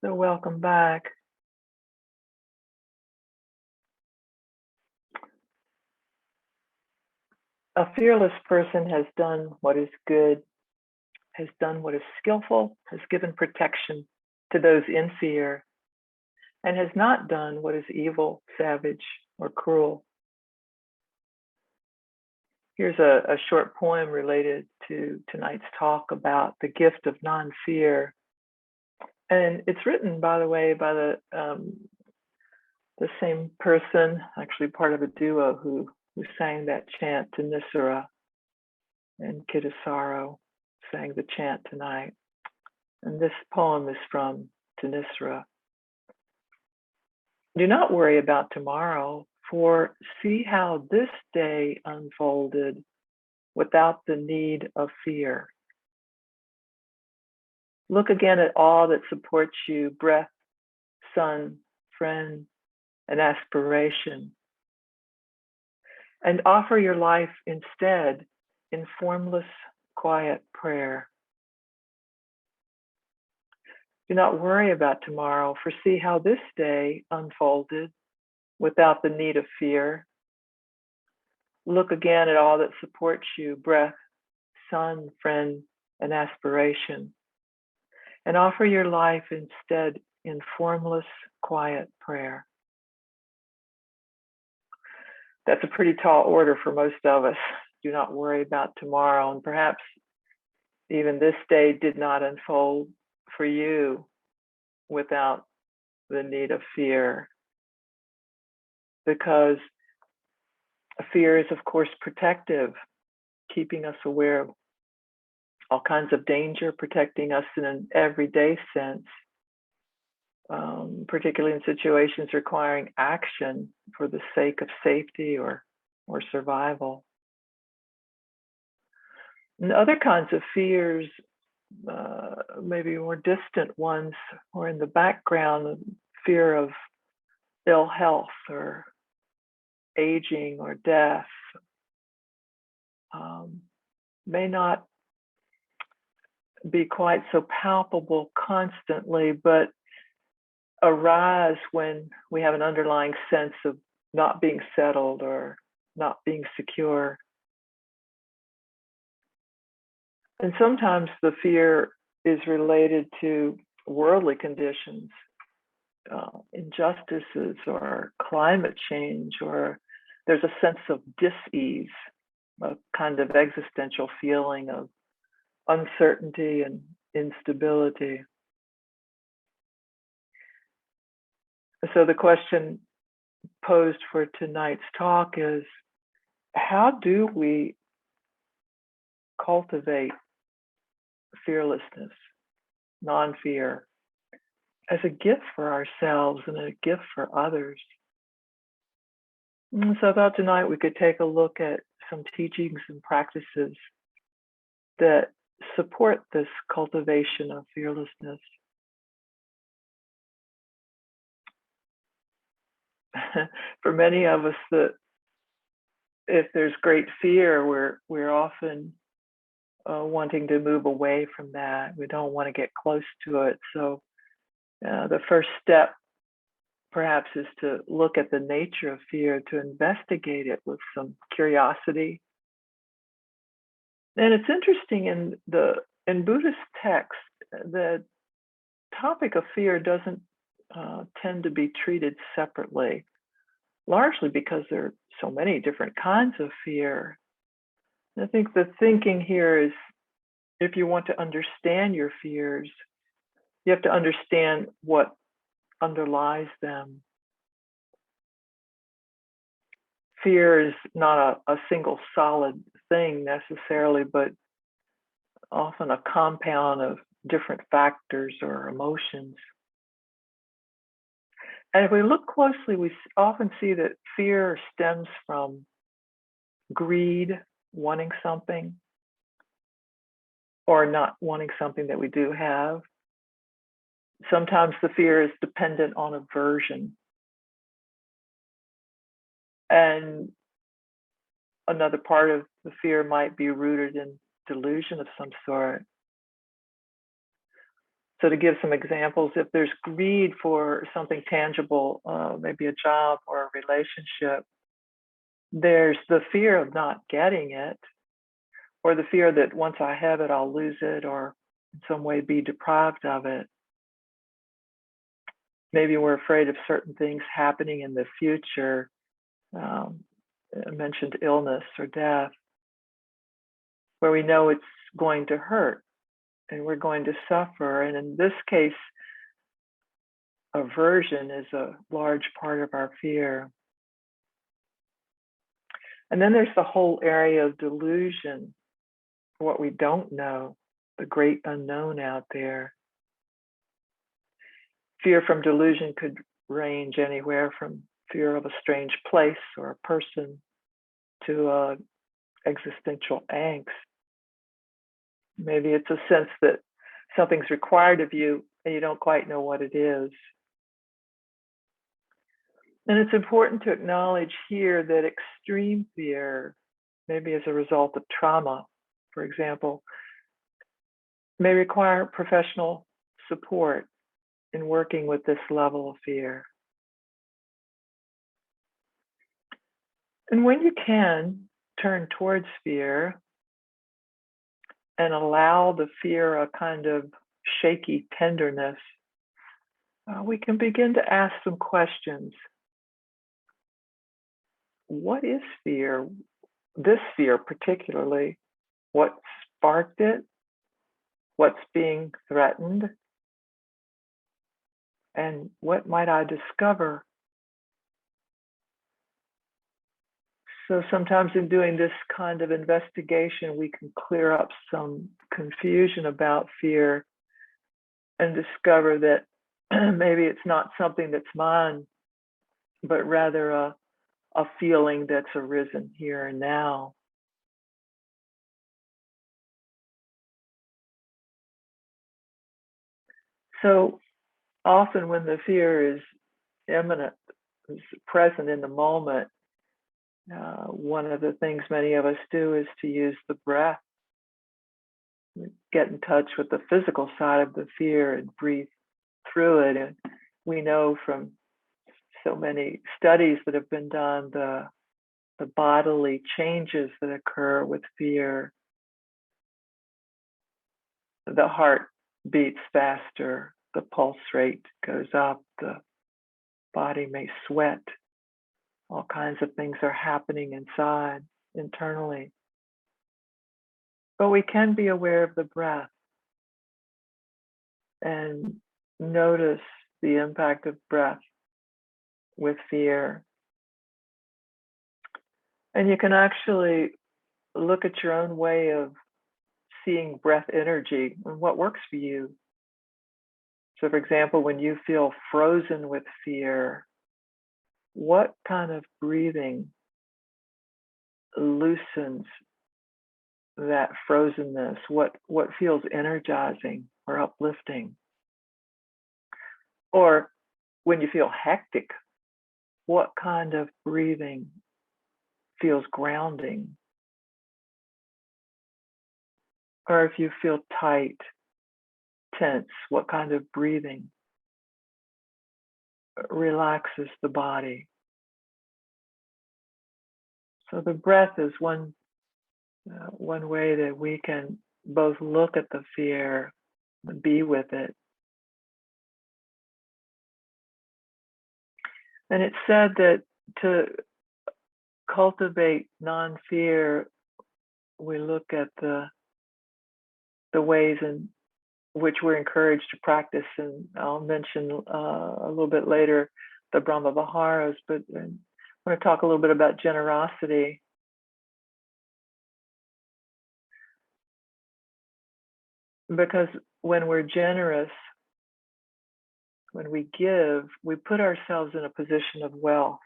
So welcome back. A fearless person has done what is good, has done what is skillful, has given protection to those in fear, and has not done what is evil, savage, or cruel. Here's a short poem related to tonight's talk about the gift of non-fear. And it's written, by the way, by the same person, actually part of a duo who sang that chant to Nisara, and Kittisaro sang the chant tonight. And this poem is from Nisara. Do not worry about tomorrow, for see how this day unfolded without the need of fear. Look again at all that supports you: breath, sun, friend, and aspiration. And offer your life instead in formless, quiet prayer. Do not worry about tomorrow, for see how this day unfolded without the need of fear. Look again at all that supports you: breath, sun, friend, and aspiration. And offer your life instead in formless, quiet prayer. That's a pretty tall order for most of us. Do not worry about tomorrow. And perhaps even this day did not unfold for you without the need of fear. Because fear is, of course, protective, keeping us aware of all kinds of danger, protecting us in an everyday sense, particularly in situations requiring action for the sake of safety or survival. And other kinds of fears, maybe more distant ones, or in the background, fear of ill health or aging or death, um, may not be quite so palpable constantly, but arise when we have an underlying sense of not being settled or not being secure. And sometimes the fear is related to worldly conditions, injustices or climate change, or there's a sense of dis-ease, a kind of existential feeling of uncertainty and instability. So the question posed for tonight's talk is, how do we cultivate fearlessness, non-fear, as a gift for ourselves and a gift for others? And so I thought tonight we could take a look at some teachings and practices that support this cultivation of fearlessness. For many of us, if there's great fear, we're often wanting to move away from that. We don't want to get close to it. So the first step perhaps is to look at the nature of fear, to investigate it with some curiosity. And it's interesting, in Buddhist texts, the topic of fear doesn't tend to be treated separately, largely because there are so many different kinds of fear. I think the thinking here is, if you want to understand your fears, you have to understand what underlies them. Fear is not a single solid thing necessarily, but often a compound of different factors or emotions. And if we look closely, we often see that fear stems from greed, wanting something, or not wanting something that we do have. Sometimes the fear is dependent on aversion. And another part of the fear might be rooted in delusion of some sort. So to give some examples, if there's greed for something tangible, maybe a job or a relationship, there's the fear of not getting it, or the fear that once I have it, I'll lose it or in some way be deprived of it. Maybe we're afraid of certain things happening in the future. I mentioned illness or death, where we know it's going to hurt and we're going to suffer. And in this case, aversion is a large part of our fear. And then there's the whole area of delusion, what we don't know, the great unknown out there. Fear from delusion could range anywhere from fear of a strange place or a person to existential angst. Maybe it's a sense that something's required of you and you don't quite know what it is. And it's important to acknowledge here that extreme fear, maybe as a result of trauma, for example, may require professional support in working with this level of fear. And when you can, turn towards fear and allow the fear a kind of shaky tenderness, we can begin to ask some questions. What is fear? This fear particularly, what sparked it? What's being threatened? And what might I discover? So sometimes in doing this kind of investigation, we can clear up some confusion about fear and discover that maybe it's not something that's mine, but rather a feeling that's arisen here and now. So often when the fear is imminent, is present in the moment, One of the things many of us do is to use the breath, get in touch with the physical side of the fear and breathe through it. And we know from so many studies that have been done the bodily changes that occur with fear. The heart beats faster, the pulse rate goes up, the body may sweat. All kinds of things are happening inside, internally. But we can be aware of the breath and notice the impact of breath with fear. And you can actually look at your own way of seeing breath energy and what works for you. So, for example, when you feel frozen with fear, what kind of breathing loosens that frozenness? What feels energizing or uplifting? Or when you feel hectic, what kind of breathing feels grounding? Or if you feel tight, tense, what kind of breathing relaxes the body? So the breath is one way that we can both look at the fear and be with it. And it's said that to cultivate non-fear, we look at the ways in which we're encouraged to practice, and I'll mention a little bit later the Brahma Viharas, but I want to talk a little bit about generosity. Because when we're generous, when we give, we put ourselves in a position of wealth.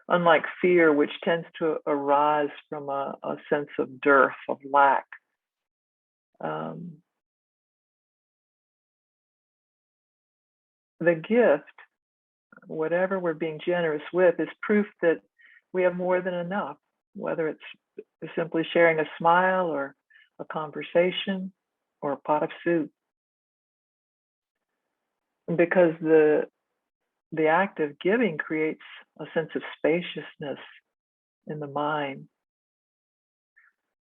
Unlike fear, which tends to arise from a sense of dearth, of lack. The gift, whatever we're being generous with, is proof that we have more than enough, whether it's simply sharing a smile or a conversation or a pot of soup. Because the act of giving creates a sense of spaciousness in the mind.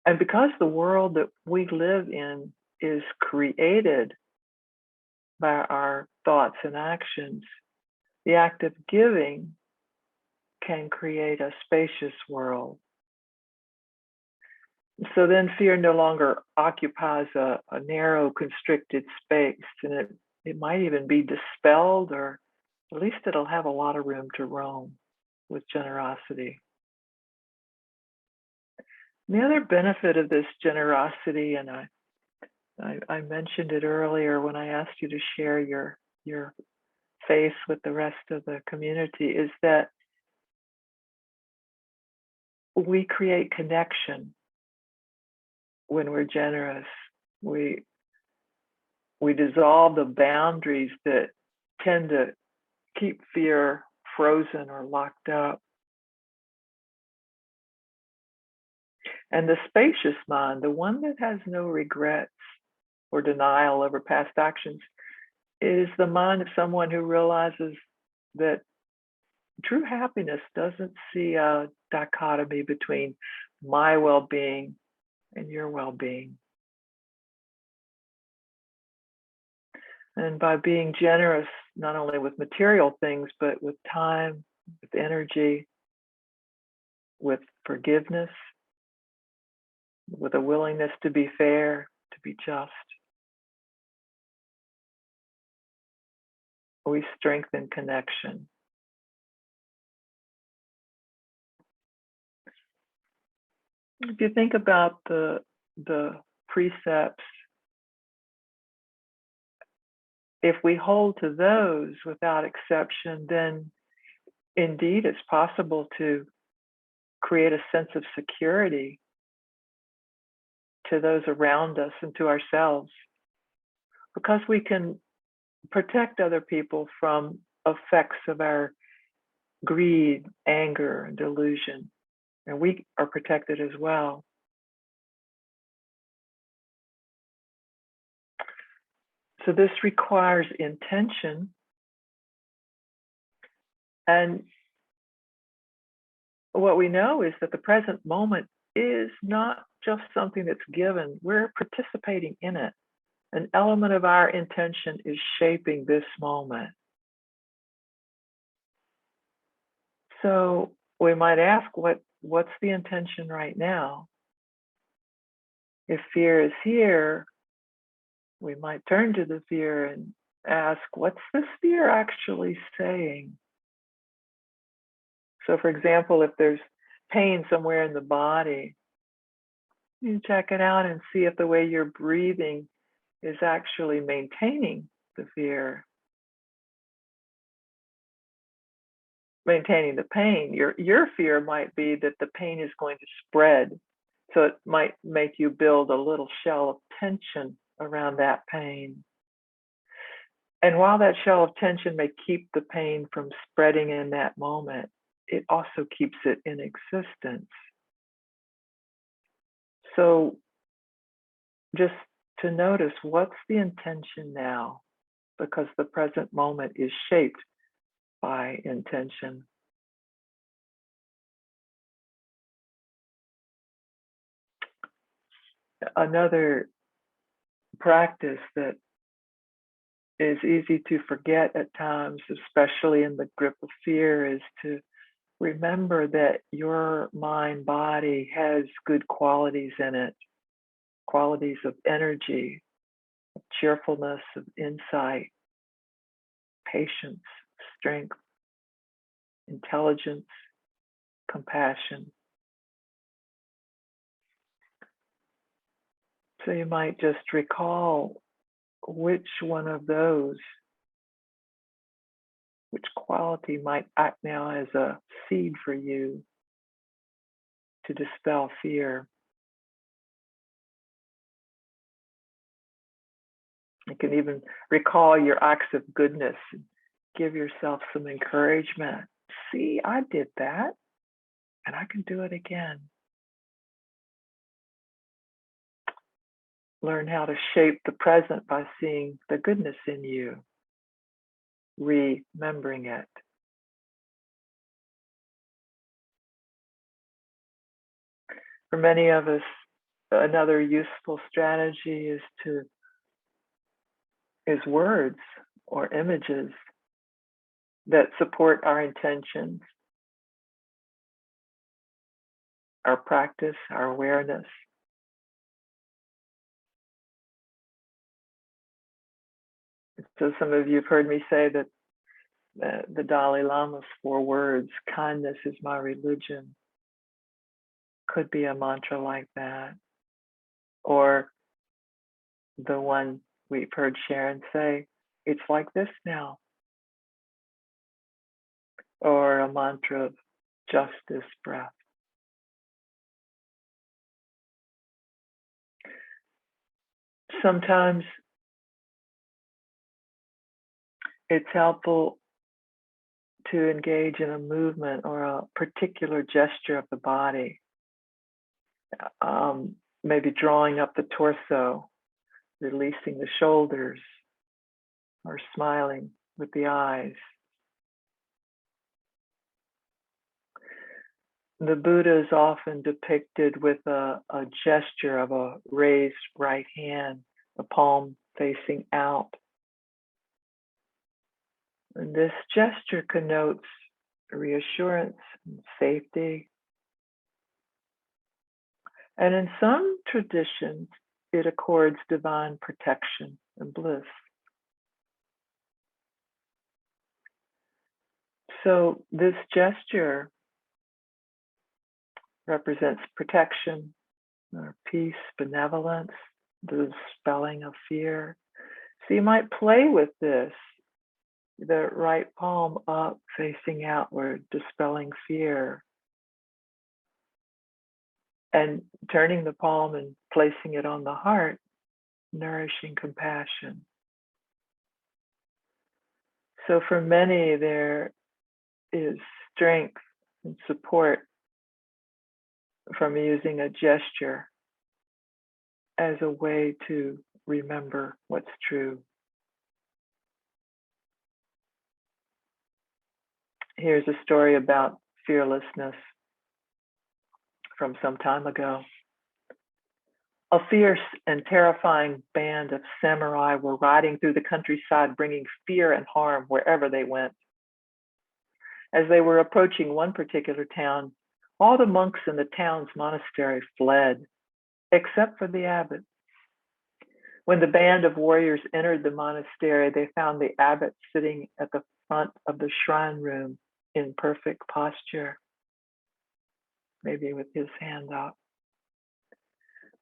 And because the world that we live in is created by our thoughts and actions, the act of giving can create a spacious world. So then fear no longer occupies a narrow, constricted space, and it might even be dispelled, or at least it'll have a lot of room to roam with generosity. The other benefit of this generosity, and I mentioned it earlier when I asked you to share your faith with the rest of the community, is that we create connection when we're generous. We dissolve the boundaries that tend to keep fear frozen or locked up. And the spacious mind, the one that has no regrets or denial over past actions, is the mind of someone who realizes that true happiness doesn't see a dichotomy between my well-being and your well-being. And by being generous, not only with material things, but with time, with energy, with forgiveness, with a willingness to be fair, to be just, we strengthen connection. If you think about the precepts, if we hold to those without exception, then indeed it's possible to create a sense of security to those around us and to ourselves, because we can protect other people from effects of our greed, anger, and delusion. And we are protected as well. So this requires intention. And what we know is that the present moment is not just something that's given, we're participating in it. An element of our intention is shaping this moment. So we might ask, what's the intention right now? If fear is here, we might turn to the fear and ask, what's this fear actually saying? So, for example, if there's pain somewhere in the body, you check it out and see if the way you're breathing is actually maintaining the fear, maintaining the pain. Your fear might be that the pain is going to spread. So it might make you build a little shell of tension around that pain. And while that shell of tension may keep the pain from spreading in that moment, it also keeps it in existence. So just to notice, what's the intention now? Because the present moment is shaped by intention. Another practice that is easy to forget at times, especially in the grip of fear, is to remember that your mind body has good qualities in it, qualities of energy, of cheerfulness, of insight, patience, strength, intelligence, compassion. So you might just recall which one of those, which quality might act now as a seed for you to dispel fear. You can even recall your acts of goodness and give yourself some encouragement. See, I did that and I can do it again. Learn how to shape the present by seeing the goodness in you, remembering it. For many of us, another useful strategy is words or images that support our intentions, our practice, our awareness. So some of you have heard me say that the Dalai Lama's 4 words, kindness is my religion, could be a mantra like that. Or the one we've heard Sharon say, it's like this now. Or a mantra of just this breath. Sometimes it's helpful to engage in a movement or a particular gesture of the body, maybe drawing up the torso, releasing the shoulders, or smiling with the eyes. The Buddha is often depicted with a gesture of a raised right hand, the palm facing out. And this gesture connotes reassurance and safety. And in some traditions, it accords divine protection and bliss. So this gesture represents protection or peace, benevolence, the dispelling of fear. So you might play with this, the right palm up, facing outward, dispelling fear, and turning the palm and placing it on the heart, nourishing compassion. So for many, there is strength and support from using a gesture as a way to remember what's true. Here's a story about fearlessness from some time ago. A fierce and terrifying band of samurai were riding through the countryside, bringing fear and harm wherever they went. As they were approaching one particular town, all the monks in the town's monastery fled, except for the abbot. When the band of warriors entered the monastery, they found the abbot sitting at the front of the shrine room in perfect posture, maybe with his hand up.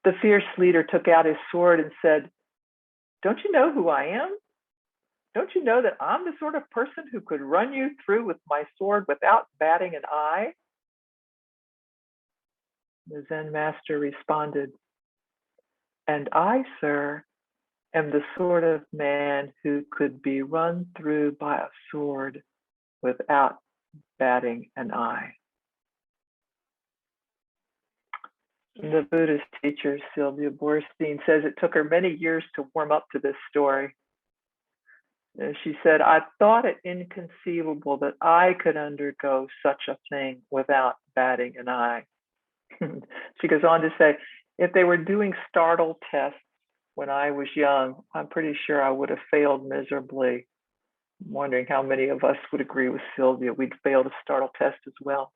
The fierce leader took out his sword and said, "Don't you know who I am? Don't you know that I'm the sort of person who could run you through with my sword without batting an eye?" The Zen master responded, "And I, sir, am the sort of man who could be run through by a sword without batting an eye." The Buddhist teacher, Sylvia Boorstein, says it took her many years to warm up to this story. She said, "I thought it inconceivable that I could undergo such a thing without batting an eye." She goes on to say, "If they were doing startle tests when I was young, I'm pretty sure I would have failed miserably." I'm wondering how many of us would agree with Sylvia. We'd fail the startle test as well.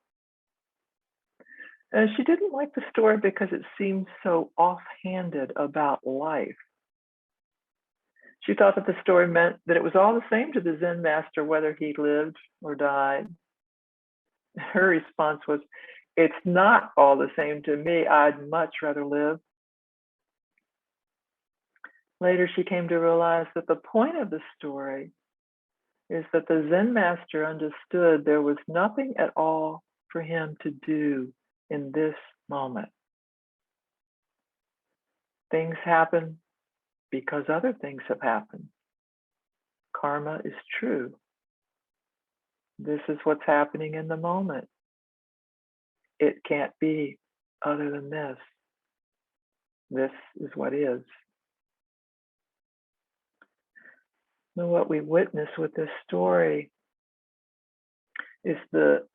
And she didn't like the story because it seemed so offhanded about life. She thought that the story meant that it was all the same to the Zen master whether he lived or died. Her response was, "It's not all the same to me. I'd much rather live." Later, she came to realize that the point of the story is that the Zen master understood there was nothing at all for him to do in this moment. Things happen because other things have happened. Karma is true. This is what's happening in the moment. It can't be other than this. This is what is. And what we witness with this story is that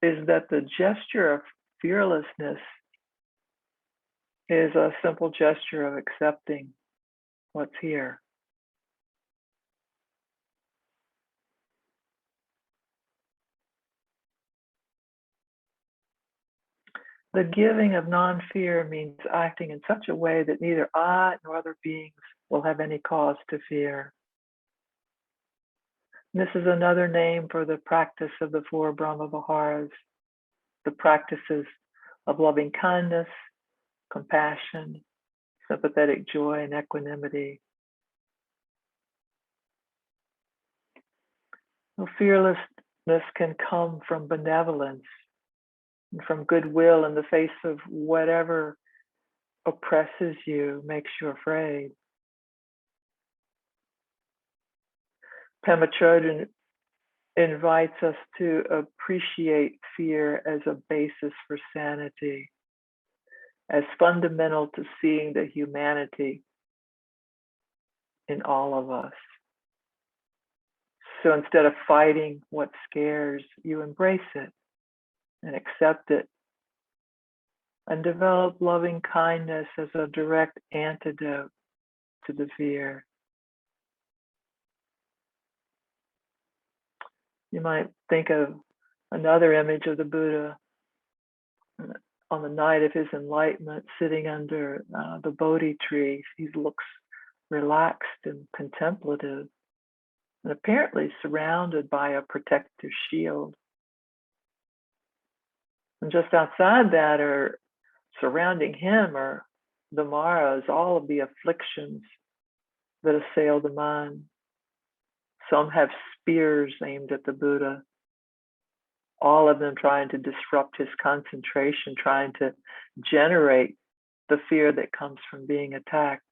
the gesture of fearlessness is a simple gesture of accepting what's here. The giving of non-fear means acting in such a way that neither I nor other beings will have any cause to fear. And this is another name for the practice of the four Brahma Viharas, the practices of loving kindness, compassion, sympathetic joy, and equanimity. Well, fearlessness can come from benevolence and from goodwill in the face of whatever oppresses you, makes you afraid. Pema Chodron invites us to appreciate fear as a basis for sanity, as fundamental to seeing the humanity in all of us. So instead of fighting what scares, you embrace it and accept it and develop loving kindness as a direct antidote to the fear. You might think of another image of the Buddha on the night of his enlightenment, sitting under the Bodhi tree. He looks relaxed and contemplative, and apparently surrounded by a protective shield. And just outside that, or surrounding him, are the maras, all of the afflictions that assail the mind. Some have spears aimed at the Buddha, all of them trying to disrupt his concentration, trying to generate the fear that comes from being attacked.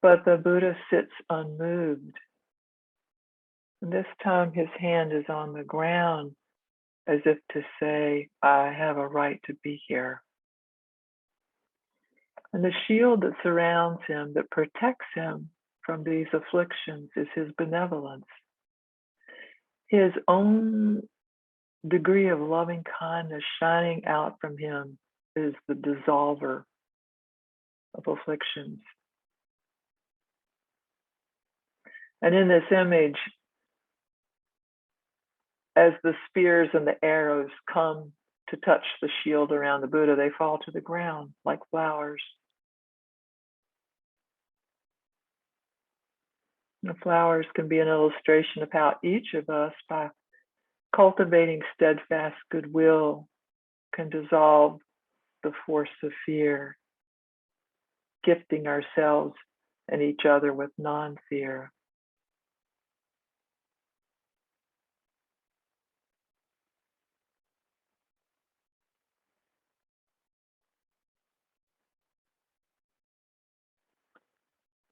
But the Buddha sits unmoved. And this time his hand is on the ground as if to say, I have a right to be here. And the shield that surrounds him, that protects him from these afflictions, is his benevolence. His own degree of loving kindness shining out from him is the dissolver of afflictions. And in this image, as the spears and the arrows come to touch the shield around the Buddha, they fall to the ground like flowers. The flowers can be an illustration of how each of us, by cultivating steadfast goodwill, can dissolve the force of fear, gifting ourselves and each other with non-fear.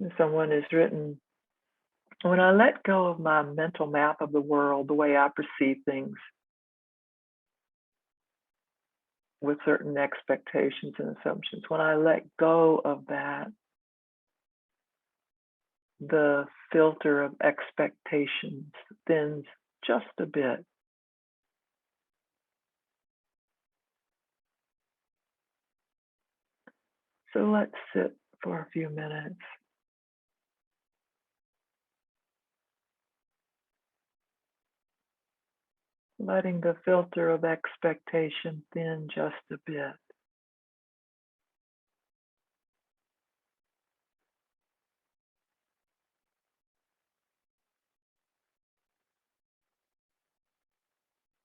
And someone has written, when I let go of my mental map of the world, the way I perceive things, with certain expectations and assumptions, when I let go of that, the filter of expectations thins just a bit. So let's sit for a few minutes, letting the filter of expectation thin just a bit.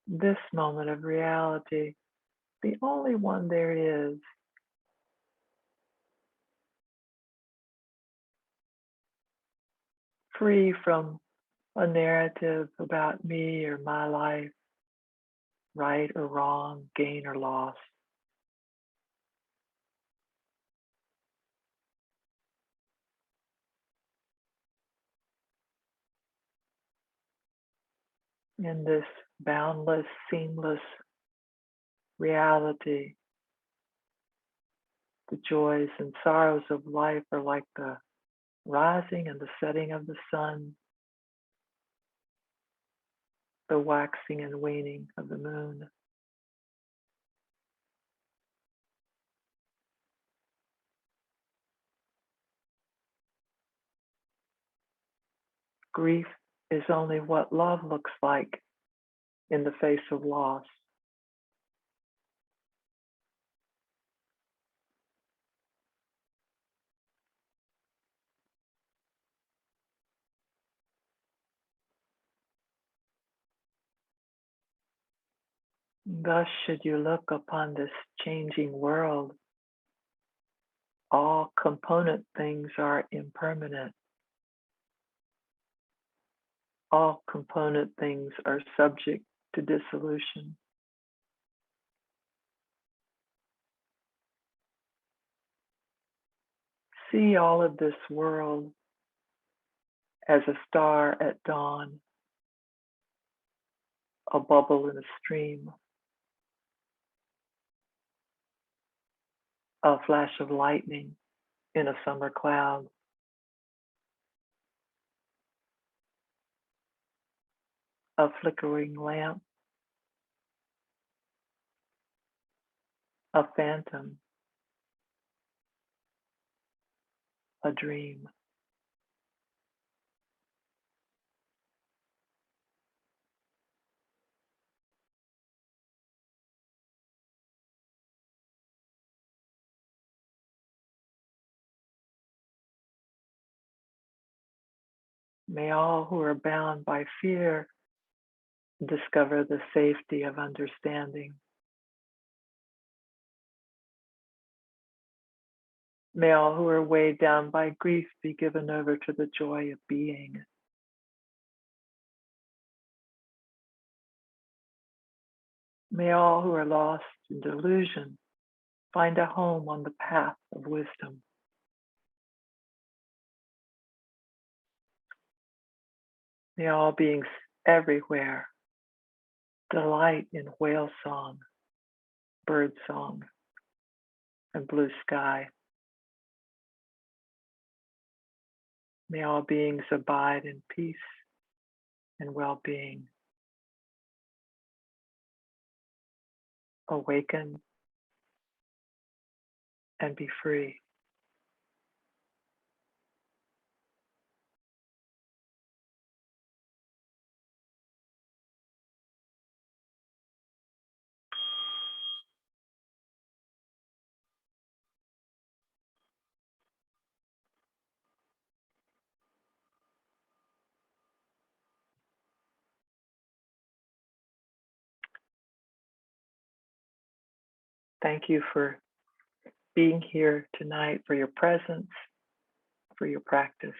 This moment of reality, the only one there is, free from a narrative about me or my life, right or wrong, gain or loss. In this boundless, seamless reality, the joys and sorrows of life are like the rising and the setting of the sun, the waxing and waning of the moon. Grief is only what love looks like in the face of loss. Thus, should you look upon this changing world, all component things are impermanent. All component things are subject to dissolution. See all of this world as a star at dawn, a bubble in a stream, a flash of lightning in a summer cloud, a flickering lamp, a phantom, a dream. May all who are bound by fear discover the safety of understanding. May all who are weighed down by grief be given over to the joy of being. May all who are lost in delusion find a home on the path of wisdom. May all beings everywhere delight in whale song, bird song, and blue sky. May all beings abide in peace and well-being. Awaken and be free. Thank you for being here tonight, for your presence, for your practice.